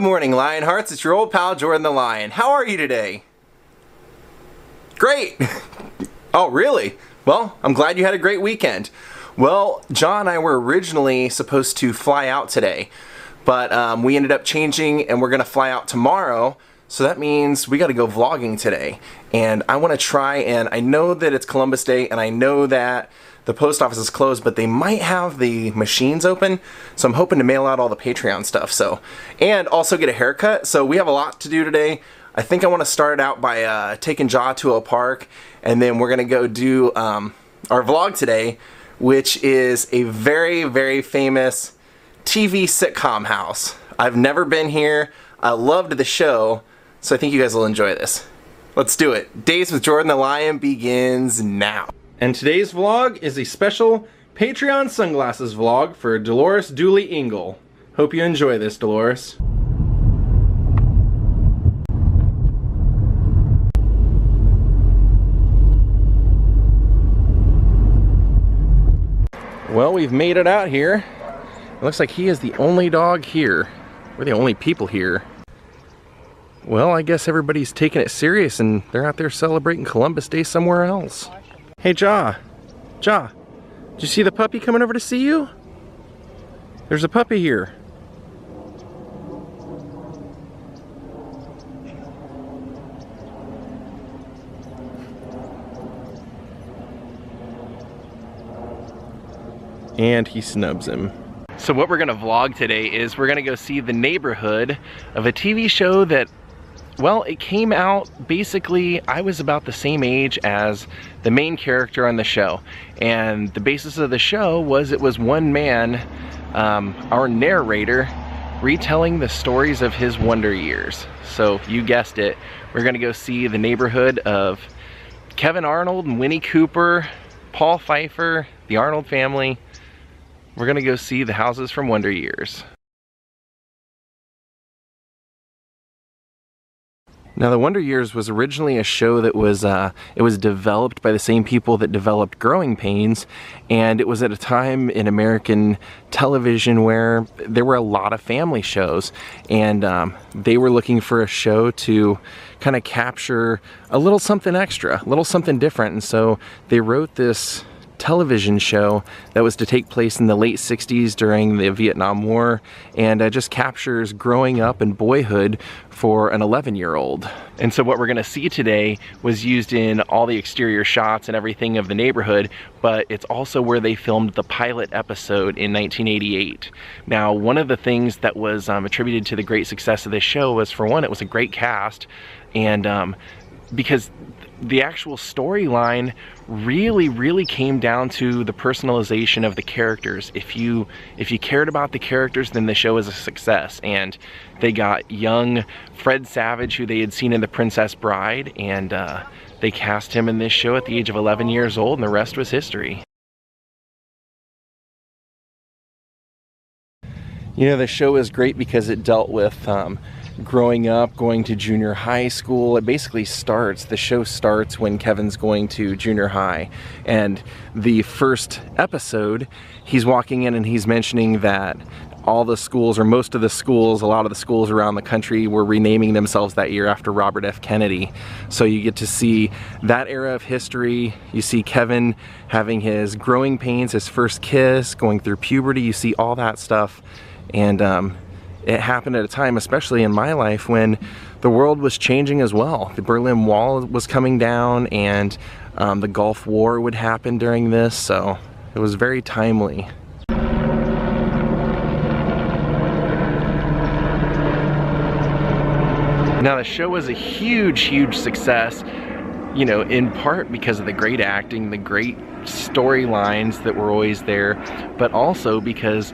morning, Lionhearts. It's your old pal, Jordan the Lion. How are you today? Great! Oh, really? Well, I'm glad you had a great weekend. Well, John and I were originally supposed to fly out today, but we ended up changing and we're going to fly out tomorrow. So that means we got to go vlogging today. And I want to try, and I know that it's Columbus Day, and I know that the post office is closed, but they might have the machines open. So I'm hoping to mail out all the Patreon stuff. And also get a haircut. So we have a lot to do today. I think I want to start out by taking Jaw to a park, and then we're going to go do our vlog today, which is a very, very famous TV sitcom house. I've never been here. I loved the show, so I think you guys will enjoy this. Let's do it. Daze with Jordan the Lion begins now. And today's vlog is a special Patreon sunglasses vlog for Dolores Dooley Ingle. Hope you enjoy this, Dolores. Well, we've made it out here. It looks like he is the only dog here. We're the only people here. Well, I guess everybody's taking it serious and they're out there celebrating Columbus Day somewhere else. Hey, Jaw. Jaw, did you see the puppy coming over to see you? There's a puppy here. And he snubs him. So what we're gonna vlog today is we're gonna go see the neighborhood of a TV show that, well, it came out basically, I was about the same age as the main character on the show. And the basis of the show was it was one man, our narrator, retelling the stories of his wonder years. So you guessed it, we're gonna go see the neighborhood of Kevin Arnold and Winnie Cooper, Paul Pfeiffer, the Arnold family. We're gonna go see the houses from Wonder Years. Now, the Wonder Years was originally a show that was it was developed by the same people that developed Growing Pains, and it was at a time in American television where there were a lot of family shows, and they were looking for a show to kind of capture a little something extra, a little something different, and so they wrote this television show that was to take place in the late 60s during the Vietnam War, and just captures growing up and boyhood for an 11-year-old. And so what we're gonna see today was used in all the exterior shots and everything of the neighborhood, but it's also where they filmed the pilot episode in 1988. Now, one of the things that was attributed to the great success of this show was, for one, it was a great cast, and because the actual storyline really came down to the personalization of the characters. If you cared about the characters, then the show was a success. And they got young Fred Savage, who they had seen in The Princess Bride, and they cast him in this show at the age of 11 years old, and the rest was history. You know, the show is great because it dealt with growing up, going to junior high school. It basically starts, the show starts when Kevin's going to junior high. And the first episode, he's walking in and he's mentioning that all the schools, or most of the schools, a lot of the schools around the country were renaming themselves that year after Robert F. Kennedy. So you get to see that era of history. You see Kevin having his growing pains, his first kiss, going through puberty. You see all that stuff. And it happened at a time, especially in my life, when the world was changing as well. The Berlin Wall was coming down, and the Gulf War would happen during this, so it was very timely. Now, the show was a huge success, you know, in part because of the great acting, the great storylines that were always there, but also because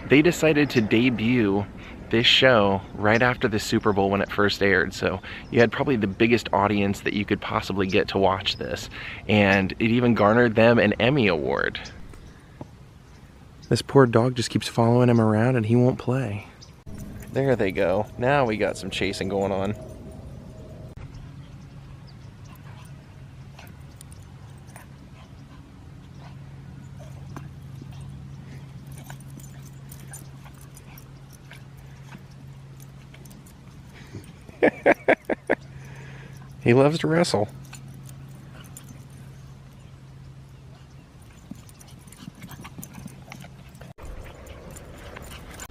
they decided to debut this show right after the Super Bowl when it first aired. So you had probably the biggest audience that you could possibly get to watch this. And it even garnered them an Emmy Award. This poor dog just keeps following him around and he won't play. There they go. Now we got some chasing going on. He loves to wrestle.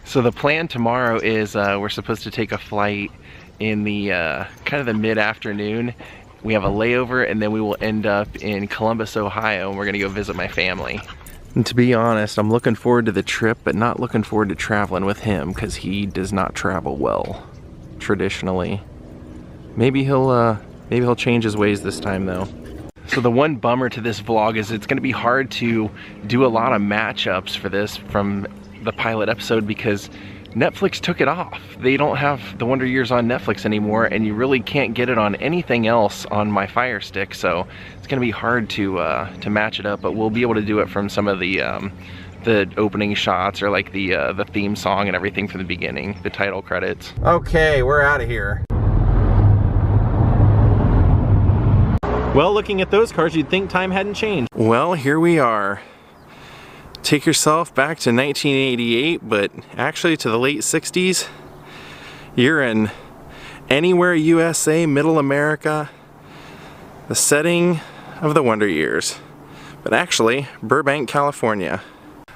So the plan tomorrow is we're supposed to take a flight in the kind of the mid-afternoon. We have a layover and then we will end up in Columbus, Ohio, and we're gonna go visit my family. And to be honest, I'm looking forward to the trip, but not looking forward to traveling with him because he does not travel well, traditionally. Maybe he'll change his ways this time though. So the one bummer to this vlog is it's gonna be hard to do a lot of matchups for this from the pilot episode because Netflix took it off. They don't have The Wonder Years on Netflix anymore, and you really can't get it on anything else on my Fire Stick, so it's gonna be hard to match it up, but we'll be able to do it from some of the opening shots or like the theme song and everything from the beginning, the title credits. Okay, we're out of here. Well, looking at those cars, you'd think time hadn't changed. Well, here we are. Take yourself back to 1988, but actually to the late 60s. You're in Anywhere USA, Middle America, the setting of the Wonder Years, but actually Burbank, California.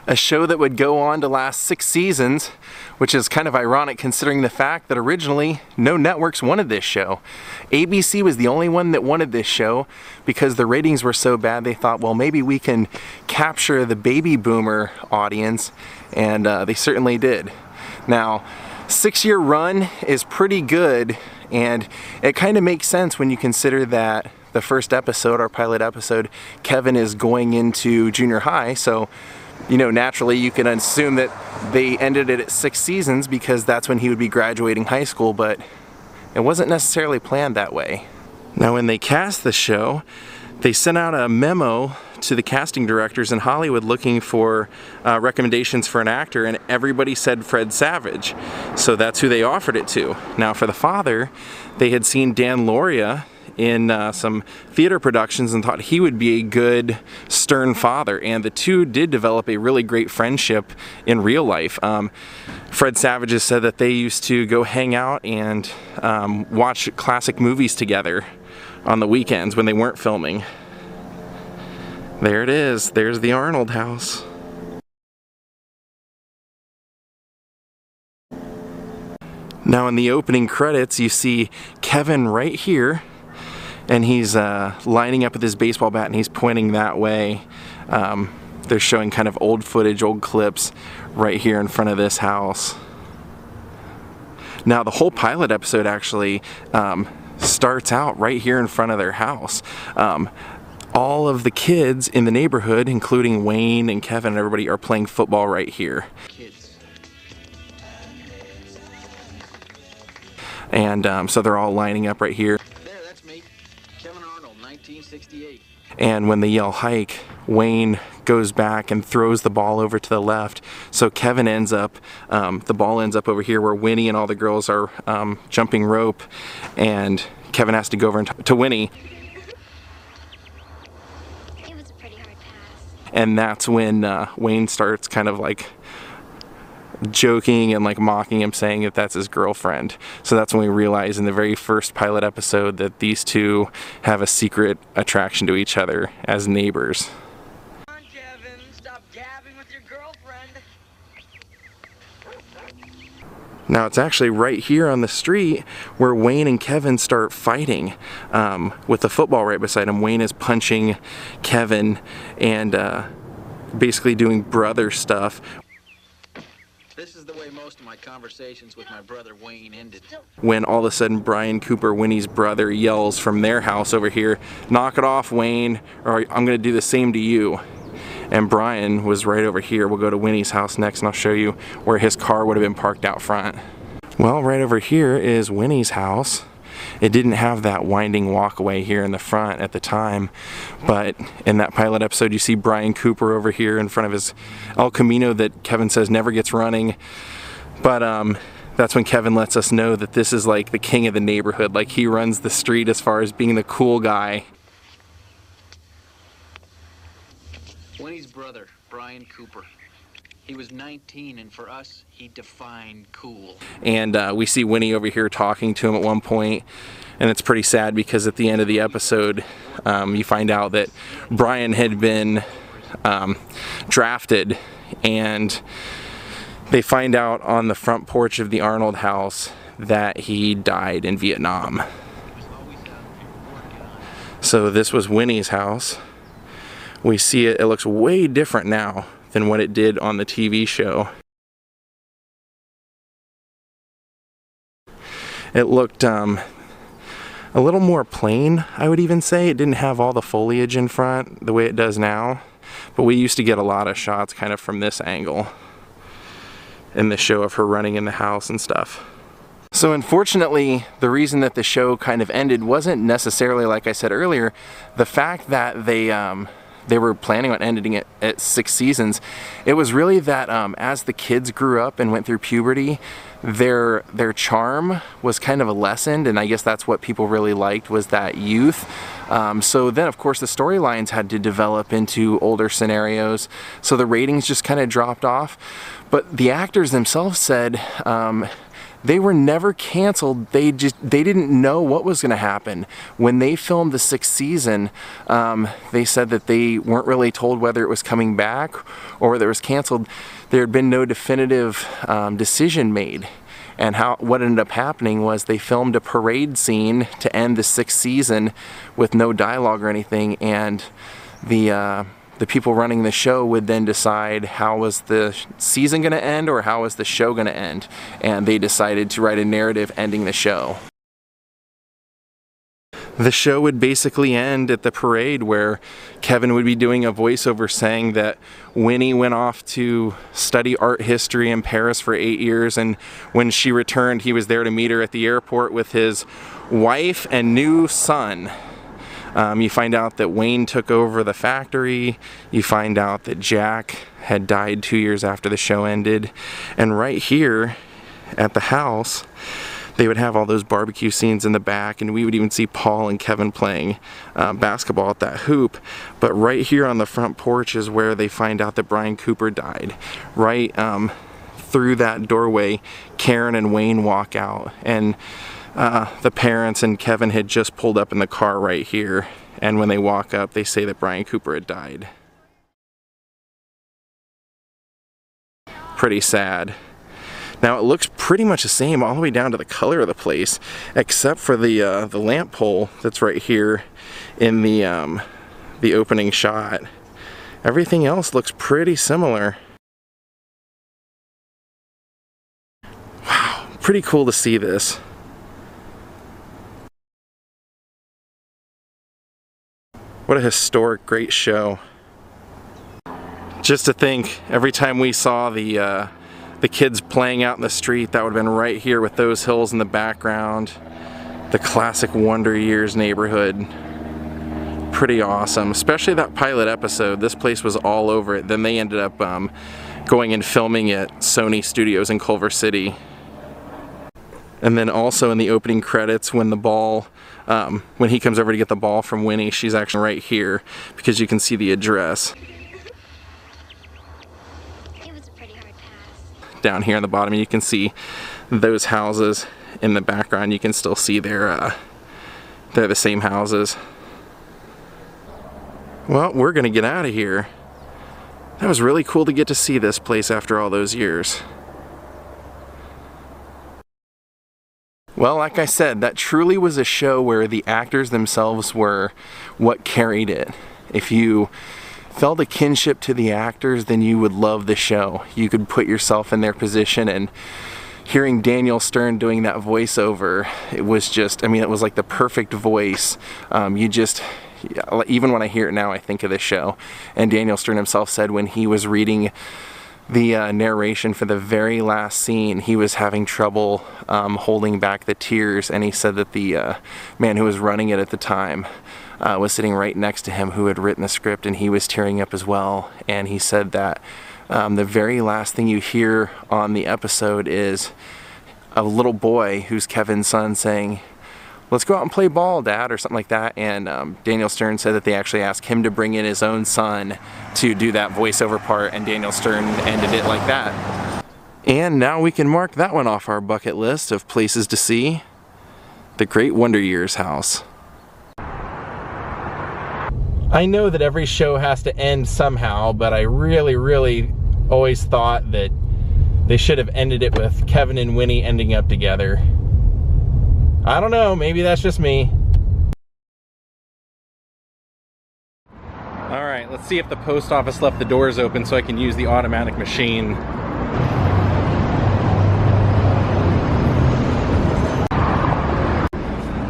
A show that would go on to last 6 seasons, which is kind of ironic considering the fact that originally no networks wanted this show. ABC was the only one that wanted this show because the ratings were so bad they thought, well, maybe we can capture the baby boomer audience, and they certainly did. Now, 6-year run is pretty good, and it kind of makes sense when you consider that the first episode, our pilot episode, Kevin is going into junior high, so you know, naturally you can assume that they ended it at 6 seasons because that's when he would be graduating high school, but it wasn't necessarily planned that way. Now when they cast the show, they sent out a memo to the casting directors in Hollywood looking for recommendations for an actor, and everybody said Fred Savage. So that's who they offered it to. Now for the father, they had seen Dan Lauria in some theater productions and thought he would be a good stern father, and the two did develop a really great friendship in real life. Fred Savage has said that they used to go hang out and watch classic movies together on the weekends when they weren't filming. There it is, there's the Arnold house. Now in the opening credits you see Kevin right here, and he's lining up with his baseball bat and he's pointing that way. They're showing kind of old footage, old clips right here in front of this house. Now the whole pilot episode actually starts out right here in front of their house. All of the kids in the neighborhood, including Wayne and Kevin and everybody, are playing football right here. And so they're all lining up right here. Kevin Arnold, 1968. And when they yell hike, Wayne goes back and throws the ball over to the left. So Kevin ends up, the ball ends up over here where Winnie and all the girls are jumping rope, and Kevin has to go over and to Winnie. It was a pretty hard pass. And that's when Wayne starts kind of like joking and like mocking him, saying that that's his girlfriend. So that's when we realize in the very first pilot episode that these two have a secret attraction to each other as neighbors. Come on, Kevin, stop gabbing with your girlfriend. Now it's actually right here on the street where Wayne and Kevin start fighting with the football right beside him. Wayne is punching Kevin and basically doing brother stuff. This is the way most of my conversations with my brother Wayne ended. When all of a sudden Brian Cooper, Winnie's brother, yells from their house over here, "Knock it off, Wayne, or I'm gonna do the same to you." And Brian was right over here. We'll go to Winnie's house next and I'll show you where his car would have been parked out front. Well, right over here is Winnie's house. It didn't have that winding walkway here in the front at the time, but in that pilot episode you see Brian Cooper over here in front of his El Camino that Kevin says never gets running. But that's when Kevin lets us know that this is like the king of the neighborhood, like he runs the street as far as being the cool guy. Winnie's brother, Brian Cooper. He was 19, and for us, he defined cool. And we see Winnie over here talking to him at one point, and it's pretty sad because at the end of the episode, you find out that Brian had been drafted, and they find out on the front porch of the Arnold house that he died in Vietnam. So this was Winnie's house. We see it looks way different now than what it did on the TV show. It looked a little more plain, I would even say. It didn't have all the foliage in front the way it does now, but we used to get a lot of shots kind of from this angle in the show of her running in the house and stuff. So unfortunately, the reason that the show kind of ended wasn't necessarily, like I said earlier, the fact that they were planning on ending it at 6 seasons. It was really that as the kids grew up and went through puberty, their charm was kind of lessened, and I guess that's what people really liked, was that youth. So then of course the storylines had to develop into older scenarios, so the ratings just kind of dropped off. But the actors themselves said they were never canceled. They didn't know what was going to happen. When they filmed the 6th season, they said that they weren't really told whether it was coming back or whether it was canceled. There had been no definitive decision made. And what ended up happening was they filmed a parade scene to end the 6th season with no dialogue or anything, and the people running the show would then decide how was the season going to end or how was the show going to end, and they decided to write a narrative ending the show. The show would basically end at the parade where Kevin would be doing a voiceover saying that Winnie went off to study art history in Paris for 8 years, and when she returned he was there to meet her at the airport with his wife and new son. You find out that Wayne took over the factory. You find out that Jack had died 2 years after the show ended. And right here at the house, they would have all those barbecue scenes in the back, and we would even see Paul and Kevin playing basketball at that hoop. But right here on the front porch is where they find out that Brian Cooper died. Right through that doorway, Karen and Wayne walk out, and the parents and Kevin had just pulled up in the car right here, and when they walk up they say that Brian Cooper had died. Pretty sad. Now it looks pretty much the same all the way down to the color of the place, except for the lamp pole that's right here in the opening shot. Everything else looks pretty similar. Wow, pretty cool to see this. What a historic, great show. Just to think, every time we saw the kids playing out in the street, that would have been right here with those hills in the background. The classic Wonder Years neighborhood. Pretty awesome, especially that pilot episode. This place was all over it. Then they ended up going and filming at Sony Studios in Culver City. And then also in the opening credits, when the ball, when he comes over to get the ball from Winnie, she's actually right here because you can see the address. It was a pretty hard pass. Down here on the bottom, you can see those houses in the background. You can still see they're the same houses. Well, we're gonna get out of here. That was really cool to get to see this place after all those years. Well, like I said, that truly was a show where the actors themselves were what carried it. If you felt a kinship to the actors, then you would love the show. You could put yourself in their position, and hearing Daniel Stern doing that voiceover, it was just, I mean, it was like the perfect voice. Even when I hear it now, I think of the show. And Daniel Stern himself said when he was reading the narration for the very last scene, he was having trouble holding back the tears, and he said that the man who was running it at the time was sitting right next to him, who had written the script, and he was tearing up as well. And he said that the very last thing you hear on the episode is a little boy, who's Kevin's son, saying, let's go out and play ball, Dad, or something like that. And Daniel Stern said that they actually asked him to bring in his own son to do that voiceover part, and Daniel Stern ended it like that. And now we can mark that one off our bucket list of places to see. The Great Wonder Years house. I know that every show has to end somehow, but I really always thought that they should have ended it with Kevin and Winnie ending up together. I don't know, maybe that's just me. Alright, let's see if the post office left the doors open so I can use the automatic machine.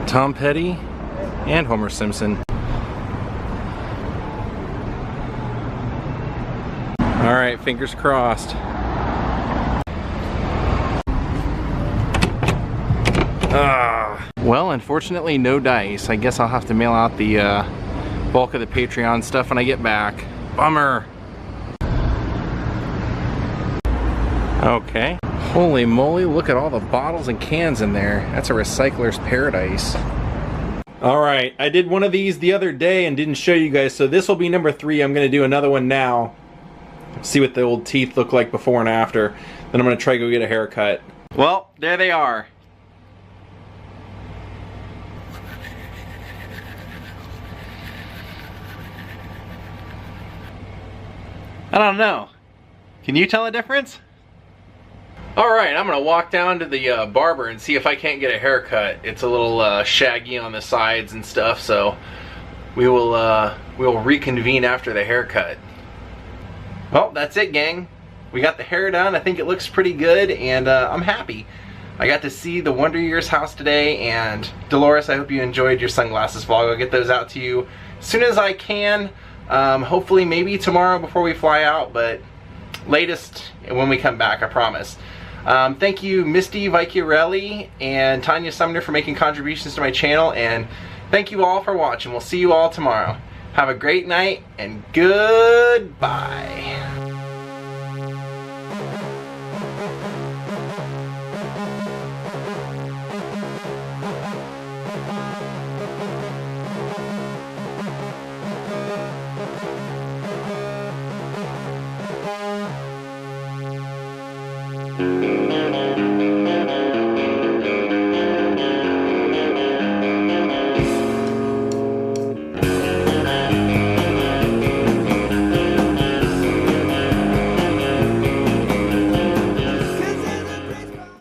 Tom Petty and Homer Simpson. Alright, fingers crossed. Well, unfortunately, no dice. I guess I'll have to mail out the bulk of the Patreon stuff when I get back. Bummer. Okay. Holy moly, look at all the bottles and cans in there. That's a recycler's paradise. Alright, I did one of these the other day and didn't show you guys, so this will be number 3. I'm going to do another one now. See what the old teeth look like before and after. Then I'm going to try to go get a haircut. Well, there they are. I don't know. Can you tell a difference? Alright, I'm going to walk down to the barber and see if I can't get a haircut. It's a little shaggy on the sides and stuff, so we will reconvene after the haircut. Well, that's it, gang. We got the hair done. I think it looks pretty good, and I'm happy. I got to see the Wonder Years house today, and Dolores, I hope you enjoyed your sunglasses vlog. I'll get those out to you as soon as I can. Hopefully maybe tomorrow before we fly out, but latest when we come back, I promise. Thank you, Misty Vicchiarelli and Tanya Sumner, for making contributions to my channel, and thank you all for watching. We'll see you all tomorrow. Have a great night, and goodbye.